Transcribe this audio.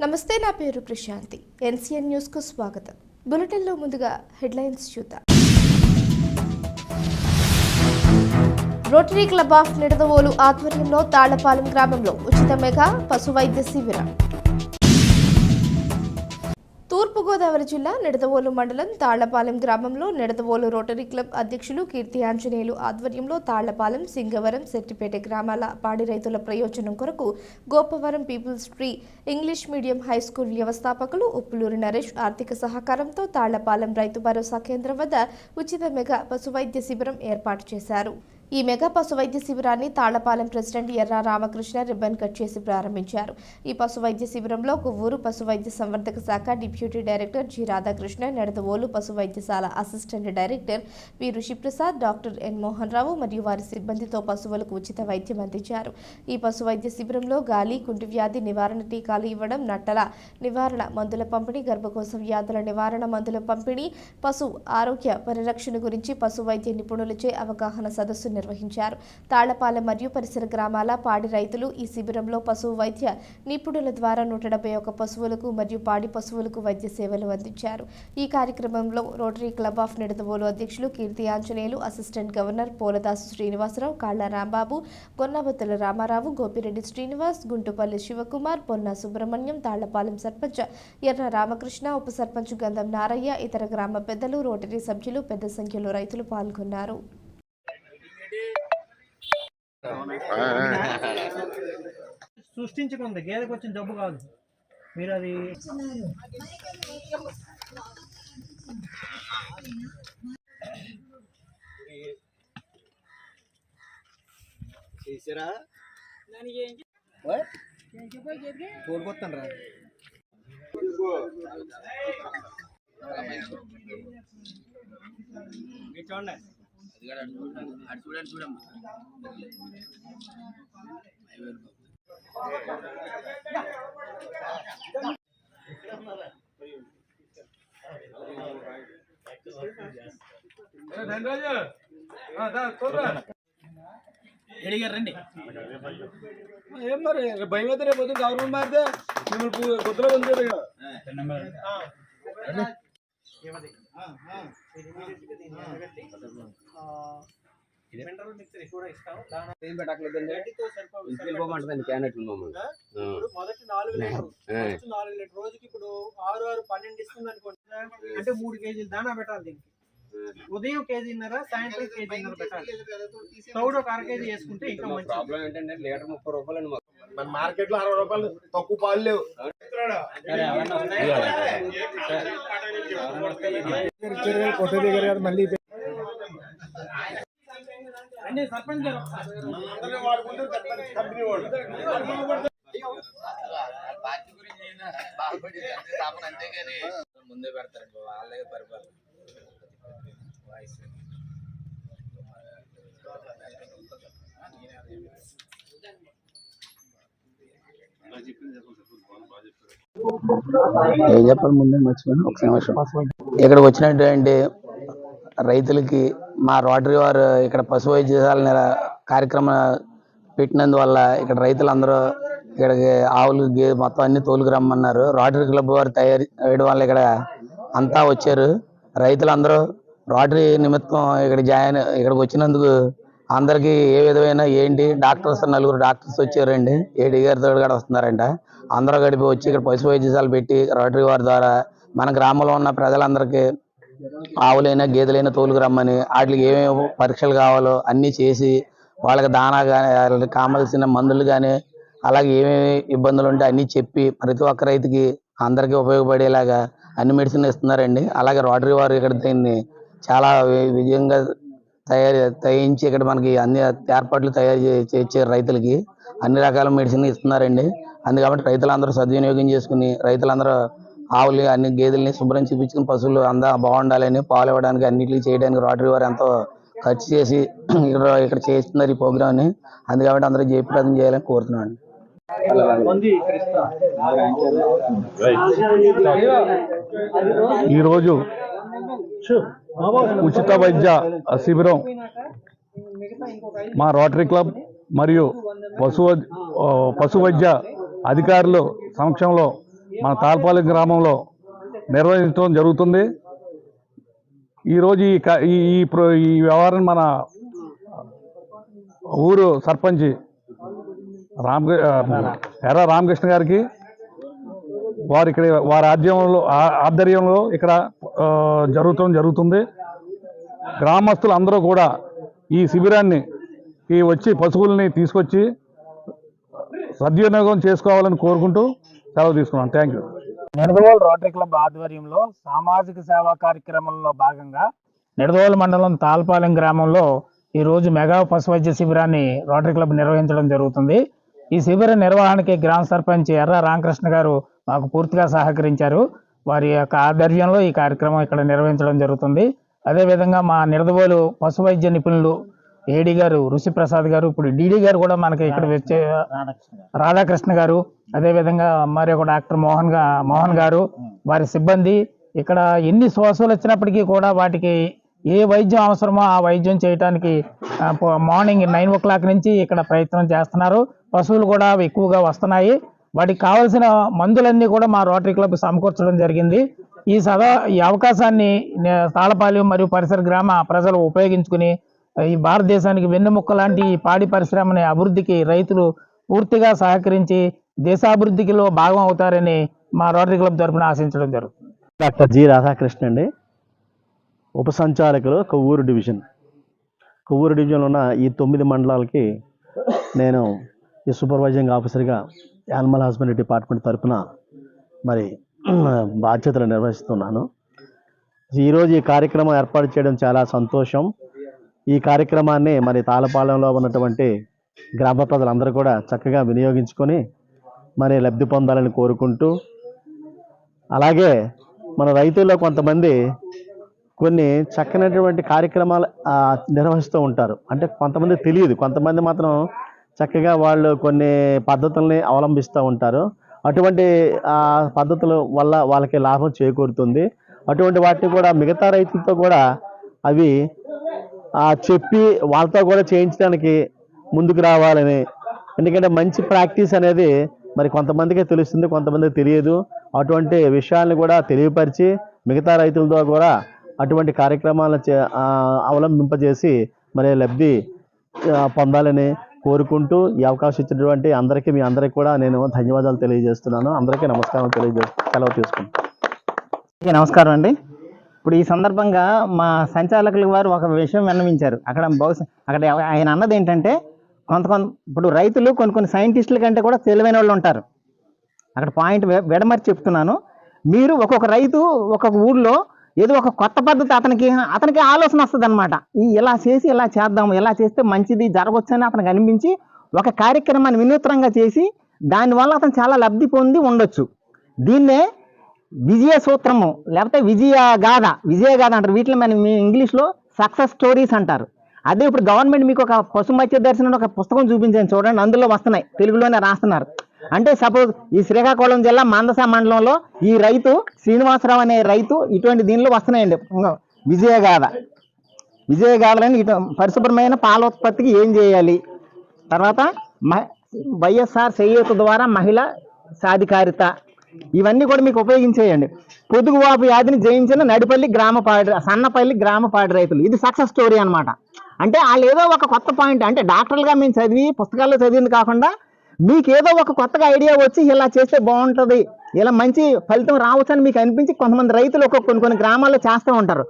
నమస్తే, నా పేరు ప్రశాంతి. ఎన్సీఎన్ న్యూస్ కు స్వాగతం. బులెటిన్ లో ముందుగా హెడ్లైన్స్ చూద్దాం. రోటరీ క్లబ్ ఆఫ్ నిడదవోలు ఆధ్వర్యంలో తాళ్లపాలెం గ్రామంలో ఉచిత మెగా పశు వైద్య శిబిరం. తూర్పుగోదావరి జిల్లా నిడదవోలు మండలం తాళ్లపాలెం గ్రామంలో నిడదవోలు రోటరీ క్లబ్ అధ్యక్షులు కీర్తి ఆంజనేయులు ఆధ్వర్యంలో తాళ్లపాలెం, సింగవరం, సెట్టిపేట గ్రామాల పాడి రైతుల ప్రయోజనం కొరకు Gopavaram people's tree English medium high school వ్యవస్థాపకులు ఉప్పులూరి నరేష్ ఆర్థిక సహకారంతో తాళ్లపాలెం రైతు భరోసా కేంద్రం వద్ద ఉచిత మెగా పశు వైద్య శిబిరం ఏర్పాటు చేశారు. ఈ మెగా పశు వైద్య శిబిరాన్ని తాళ్లపాలెం ప్రెసిడెంట్ ఎర్ర రామకృష్ణ రిబ్బన్ కట్ చేసి ప్రారంభించారు. ఈ పశు వైద్య శిబిరంలో కొవ్వూరు పశు వైద్య సంవర్ధక శాఖ deputy director G Radhakrishna, Nidadavolu పశు వైద్యశాల అసిస్టెంట్ డైరెక్టర్ వి ఋషిప్రసాద్, డాక్టర్ ఎన్ మోహన్ రావు మరియు వారి సిబ్బందితో పశువులకు ఉచిత వైద్యం అందించారు. ఈ పశు వైద్య శిబిరంలో గాలి, కుంటి వ్యాధి నివారణ టీకాలు ఇవ్వడం, నట్టల నివారణ మందుల పంపిణీ, గర్భకోశ వ్యాధుల నివారణ మందుల పంపిణీ, పశు ఆరోగ్య పరిరక్షణ గురించి పశు వైద్య నిపుణులచే అవగాహన సదస్సు నిర్వహించారు. తాళ్లపాలెం మరియు పరిసర గ్రామాల పాడి రైతులు ఈ శిబిరంలో పశు వైద్య నిపుణుల ద్వారా 171 పశువులకు మరియు పాడి పశువులకు వైద్య సేవలు అందించారు. ఈ కార్యక్రమంలో రోటరీ క్లబ్ ఆఫ్ నిడదవోలు అధ్యక్షులు కీర్తి ఆంజనేయులు, అసిస్టెంట్ గవర్నర్ పోలదాసు శ్రీనివాసరావు, కాళ్ల రాంబాబు, గొన్నబత్తుల రామారావు, గోపిరెడ్డి శ్రీనివాస్, గుంటుపల్లి శివకుమార్, పొన్న సుబ్రహ్మణ్యం, తాళ్లపాలెం సర్పంచ్ ఎర్ర రామకృష్ణ, ఉప సర్పంచ్ గంధం నారయ్య, ఇతర గ్రామ పెద్దలు, రోటరీ సభ్యులు పెద్ద సంఖ్యలో రైతులు పాల్గొన్నారు. సృష్టించుకుంది గేదెకి వచ్చిన జబ్బు కాదు. మీరు అది చేసారా కోల్పోతాను రా. చూడండి రండి. ఏం మరి భయం అయితే రేపు పొద్దున్న గవర్నమెంట్ మారితే మిమ్మల్ని కొత్తలో ఉంది. మొదటి 4 లీటర్ రోజుకి ఇప్పుడు 6, 12 ఇస్తుంది అనుకోండి. అంటే 3 కేజీలు దానా పెట్టాలి. దీనికి ఉదయం కేజీన్నర, సాయంత్రం కేజీన్నర పెట్టాలి. తౌడు ఒక 1/2 కేజీ వేసుకుంటే ఇంకా మంచి. ప్రాబ్లం ఏంటంటే లీటర్ 30 రూపాయలు. మన మార్కెట్ లో 60 రూపాయలు తక్కువ పాలు లేవు. మళ్ళీ సర్పంచ్ ముందే పెడతారండి వాళ్ళే పరిపాలన. ఏం చెప్పాలి ముందే మర్చిపోయాను. ఒక నిమిషం. ఇక్కడికి వచ్చినటువంటి రైతులకి మా రోటరీ వారు ఇక్కడ పశు వైద్యశాల కార్యక్రమం పెట్టినందువల్ల ఇక్కడ రైతులందరూ ఇక్కడికి ఆవులు, గేదె మొత్తం అన్ని తోలుకురమ్మన్నారు. రోటరీ క్లబ్ వారు తయారు చేయడం వల్ల ఇక్కడ అంతా వచ్చారు. రైతులందరూ రోటరీ నిమిత్తం ఇక్కడికి వచ్చినందుకు అందరికీ ఏ విధమైన ఏంటి డాక్టర్స్ 4 డాక్టర్స్ వచ్చారండి. 7 గారితో కూడా వస్తున్నారంట. అందరూ గడిపి వచ్చి ఇక్కడ పశు వైద్యశాల పెట్టి రోటరీ వారి ద్వారా మన గ్రామంలో ఉన్న ప్రజలందరికీ ఆవులైనా గేదెలైనా తోలుకురమ్మని వాటికి ఏమేమి పరీక్షలు కావాలో అన్నీ చేసి వాళ్ళకి దానా కానీ కావాల్సిన మందులు కానీ అలాగే ఏమేమి ఇబ్బందులు ఉంటే అన్నీ చెప్పి ప్రతి ఒక్క రైతుకి అందరికీ ఉపయోగపడేలాగా అన్ని మెడిసిన్ ఇస్తున్నారండి. అలాగే రోటరీ వారు ఇక్కడ దీన్ని చాలా విజయంగా తయారించి ఇక్కడ మనకి అన్ని ఏర్పాట్లు తయారు చేసే రైతులకి అన్ని రకాల మెడిసిన్ ఇస్తున్నారండి. అందుకని రైతులందరూ సద్వినియోగం చేసుకుని రైతులందరూ ఆవులు అన్ని గేదెల్ని శుభ్రం చూపించుకుని పశువులు బాగుండాలని పాలు ఇవ్వడానికి అన్నిటికీ చేయడానికి రోటరీ వారు ఎంతో ఖర్చు చేసి ఇక్కడ చేస్తున్నారు ఈ ప్రోగ్రామ్ని. అందుకని అందరూ జయప్రదం చేయాలని కోరుతున్నాను. ఈరోజు ఉచిత వైద్య శిబిరం మా రోటరీ క్లబ్ మరియు పశు వైద్య అధికారులు సమక్షంలో మన తాల్పాలెం గ్రామంలో నిర్వహించడం జరుగుతుంది. ఈరోజు ఈ వ్యవహారం మన ఊరు సర్పంచ్ ఎర్ర రామకృష్ణ గారికి వారి ఆధ్వర్యంలో ఇక్కడ జరుగుతుంది. గ్రామస్తులు అందరూ కూడా ఈ శిబిరాన్ని వచ్చి పశువుల్ని తీసుకొచ్చి సద్వినియోగం చేసుకోవాలని కోరుకుంటూ సెలవు తీసుకున్నాను. Thank you. Nidadavolu rotary club ఆధ్వర్యంలో సామాజిక సేవా కార్యక్రమంలో భాగంగా నిడదవోలు మండలం తాల్పాలెం గ్రామంలో ఈరోజు మెగా పశు వైద్య శిబిరాన్ని రోటరీ క్లబ్ నిర్వహించడం జరుగుతుంది. ఈ శిబిర నిర్వహణకి గ్రామ సర్పంచ్ ఎర్ర రామకృష్ణ గారు మాకు పూర్తిగా సహకరించారు. వారి యొక్క ఆధ్వర్యంలో ఈ కార్యక్రమం ఇక్కడ నిర్వహించడం జరుగుతుంది. అదేవిధంగా మా నిడదవోలు పశు వైద్య నిపుణులు ఏడీ గారు ఋషిప్రసాద్ గారు, ఇప్పుడు డీడీ గారు కూడా మనకి ఇక్కడ వచ్చే రాధాకృష్ణ గారు, అదేవిధంగా మరి ఒక డాక్టర్ మోహన్ గారు, వారి సిబ్బంది ఇక్కడ ఎన్ని శ్వాసలు వచ్చినప్పటికీ కూడా వాటికి ఏ వైద్యం అవసరమో ఆ వైద్యం చేయడానికి మార్నింగ్ 9 o'clock నుంచి ఇక్కడ ప్రయత్నం చేస్తున్నారు. పశువులు కూడా ఎక్కువగా వస్తున్నాయి. వాటికి కావాల్సిన మందులన్నీ కూడా మా రోటరీ క్లబ్ సమకూర్చడం జరిగింది. ఈ అవకాశాన్ని తాళపాలెం మరియు పరిసర గ్రామ ప్రజలు ఉపయోగించుకుని ఈ భారతదేశానికి వెన్నెముక్క లాంటి ఈ పాడి పరిశ్రమని అభివృద్ధికి రైతులు పూర్తిగా సహకరించి దేశాభివృద్ధిలో భాగం అవుతారని మా రోటరీ క్లబ్ తరఫున ఆశించడం జరుగుతుంది. డాక్టర్ జి రాధాకృష్ణ అండి, ఉప సంచాలకులు కొవ్వూరు డివిజన్లో ఉన్న ఈ 9 మండలాలకి నేను ఈ సూపర్వైజింగ్ ఆఫీసర్గా యానిమల్ హస్బెండరీ డిపార్ట్మెంట్ తరఫున మరి బాధ్యతలు నిర్వహిస్తున్నాను. ఈరోజు ఈ కార్యక్రమం ఏర్పాటు చేయడం చాలా సంతోషం. ఈ కార్యక్రమాన్ని మరి తాళపాలెంలో ఉన్నటువంటి గ్రామ ప్రజలందరూ కూడా చక్కగా వినియోగించుకొని మరి లబ్ధి పొందాలని కోరుకుంటూ, అలాగే మన రైతుల్లో కొంతమంది కొన్ని చక్కనటువంటి కార్యక్రమాలు నిర్వహిస్తూ ఉంటారు. అంటే కొంతమంది తెలియదు, కొంతమంది మాత్రం చక్కగా వాళ్ళు కొన్ని పద్ధతుల్ని అవలంబిస్తూ ఉంటారు. అటువంటి పద్ధతుల వల్ల వాళ్ళకి లాభం చేకూరుతుంది. అటువంటి వాటిని కూడా మిగతా రైతులతో కూడా అవి చెప్పి వాళ్ళతో కూడా చేయించడానికి ముందుకు రావాలని. ఎందుకంటే మంచి ప్రాక్టీస్ అనేది మరి కొంతమందికి తెలుస్తుంది, కొంతమందికి తెలియదు. అటువంటి విషయాలను కూడా తెలియపరిచి మిగతా రైతులతో కూడా అటువంటి కార్యక్రమాలను అవలంబింపజేసి మరి లబ్ధి పొందాలని కోరుకుంటూ ఈ అవకాశం ఇచ్చినటువంటి అందరికీ మీ అందరికీ కూడా నేను ధన్యవాదాలు తెలియజేస్తున్నాను. అందరికీ నమస్కారం సెలవు తీసుకుంటాను. నమస్కారం అండి. ఇప్పుడు ఈ సందర్భంగా మా సంచాలకులు వారు ఒక విషయం విన్నవించారు. అక్కడ ఆయన అన్నది ఏంటంటే ఇప్పుడు రైతులు కొన్ని సైంటిస్టుల కంటే కూడా తెలివైన వాళ్ళు ఉంటారు. అక్కడ పాయింట్ విడమర్చి చెప్తున్నాను. మీరు ఒక్కొక్క రైతు ఒక్కొక్క ఊర్లో ఏదో ఒక కొత్త పద్ధతి అతనికి ఆలోచన వస్తుంది అనమాట. ఇలా చేసి ఇలా చేద్దాము, ఇలా చేస్తే మంచిది జరగవచ్చు అని అతనికి అనిపించి ఒక కార్యక్రమాన్ని వినూత్నంగా చేసి దానివల్ల అతను చాలా లబ్ధి పొంది ఉండొచ్చు. దీన్నే విజయ సూత్రము లేకపోతే విజయ గాథ అంటారు. వీటిని మనం ఇంగ్లీష్లో సక్సెస్ స్టోరీస్ అంటారు. అదే ఇప్పుడు గవర్నమెంట్ మీకు ఒక పశు మత్స్య దర్శనం ఒక పుస్తకం చూపించాను చూడండి, అందులో వస్తున్నాయి, తెలుగులోనే రాస్తున్నారు. అంటే సపోజ్ ఈ శ్రీకాకుళం జిల్లా మందస మండలంలో ఈ రైతు శ్రీనివాసరావు అనే రైతు ఇటువంటి దీనిలో వస్తున్నాయండి విజయగాథలని. పరిశుభ్రమైన పాల ఉత్పత్తికి ఏం చేయాలి, తర్వాత వైఎస్ఆర్ చేయూత ద్వారా మహిళా సాధికారిత, ఇవన్నీ కూడా మీకు ఉపయోగించేయండి. పొదుగువాపు వ్యాధిని జయించిన సన్నపల్లి గ్రామపాడి రైతులు, ఇది సక్సెస్ స్టోరీ అనమాట. అంటే వాళ్ళు ఏదో ఒక కొత్త పాయింట్, అంటే డాక్టర్లుగా మేము చదివి పుస్తకాల్లో చదివింది కాకుండా మీకు ఏదో ఒక కొత్తగా ఐడియా వచ్చి ఇలా చేస్తే బాగుంటుంది, ఇలా మంచి ఫలితం రావచ్చు అని మీకు అనిపించి కొంతమంది రైతులు కొన్ని గ్రామాల్లో చేస్తూ ఉంటారు.